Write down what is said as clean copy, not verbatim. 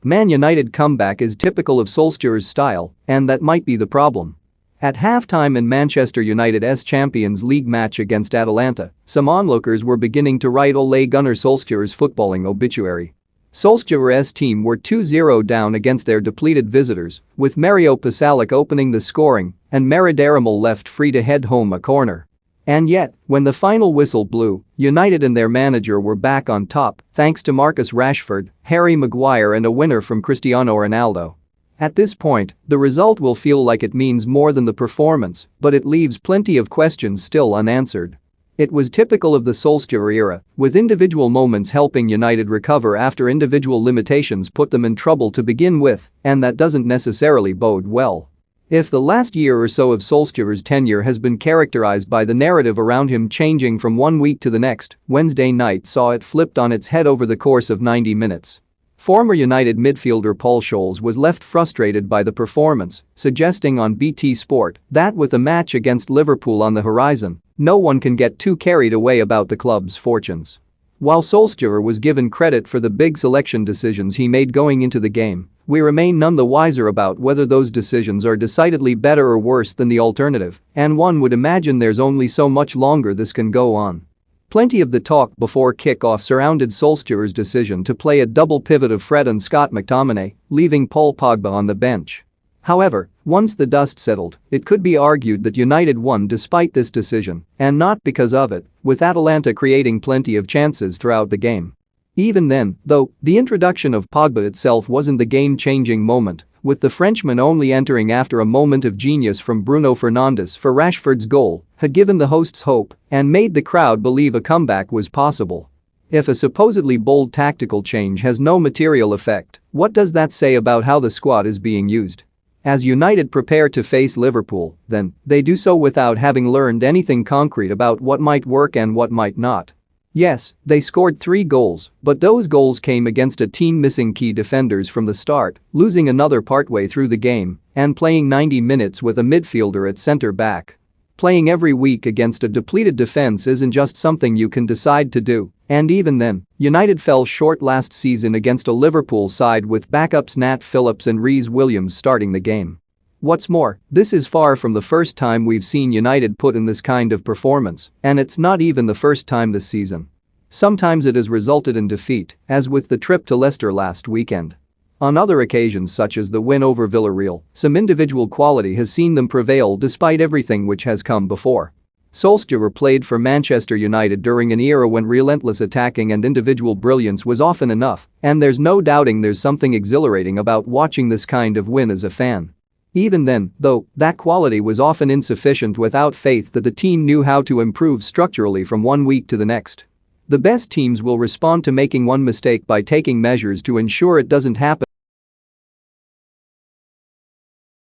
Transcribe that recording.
Man United comeback is typical of Solskjaer's style, and that might be the problem. At halftime in Manchester United's Champions League match against Atalanta, some onlookers were beginning to write Ole Gunnar Solskjaer's footballing obituary. Solskjaer's team were 2-0 down against their depleted visitors, with Mario Pasalic opening the scoring and Maradaramal left free to head home a corner. And yet, when the final whistle blew, United and their manager were back on top thanks to Marcus Rashford, Harry Maguire and a winner from Cristiano Ronaldo. At this point, the result will feel like it means more than the performance, but it leaves plenty of questions still unanswered. It was typical of the Solskjaer era, with individual moments helping United recover after individual limitations put them in trouble to begin with, and that doesn't necessarily bode well. If the last year or so of Solskjaer's tenure has been characterized by the narrative around him changing from one week to the next, Wednesday night saw it flipped on its head over the course of 90 minutes. Former United midfielder Paul Scholes was left frustrated by the performance, suggesting on BT Sport that with a match against Liverpool on the horizon, no one can get too carried away about the club's fortunes. While Solskjaer was given credit for the big selection decisions he made going into the game, we remain none the wiser about whether those decisions are decidedly better or worse than the alternative, and one would imagine there's only so much longer this can go on. Plenty of the talk before kickoff surrounded Solskjaer's decision to play a double pivot of Fred and Scott McTominay, leaving Paul Pogba on the bench. However, once the dust settled, it could be argued that United won despite this decision, and not because of it, with Atalanta creating plenty of chances throughout the game. Even then, though, the introduction of Pogba itself wasn't the game-changing moment, with the Frenchman only entering after a moment of genius from Bruno Fernandes for Rashford's goal, had given the hosts hope and made the crowd believe a comeback was possible. If a supposedly bold tactical change has no material effect, what does that say about how the squad is being used? As United prepare to face Liverpool, then, they do so without having learned anything concrete about what might work and what might not. Yes, they scored 3 goals, but those goals came against a team missing key defenders from the start, losing another partway through the game, and playing 90 minutes with a midfielder at centre-back. Playing every week against a depleted defense isn't just something you can decide to do, and even then, United fell short last season against a Liverpool side with backups Nat Phillips and Rhys Williams starting the game. What's more, this is far from the first time we've seen United put in this kind of performance, and it's not even the first time this season. Sometimes it has resulted in defeat, as with the trip to Leicester last weekend. On other occasions such as the win over Villarreal, some individual quality has seen them prevail despite everything which has come before. Solskjaer played for Manchester United during an era when relentless attacking and individual brilliance was often enough, and there's no doubting there's something exhilarating about watching this kind of win as a fan. Even then, though, that quality was often insufficient without faith that the team knew how to improve structurally from one week to the next. The best teams will respond to making one mistake by taking measures to ensure it doesn't happen.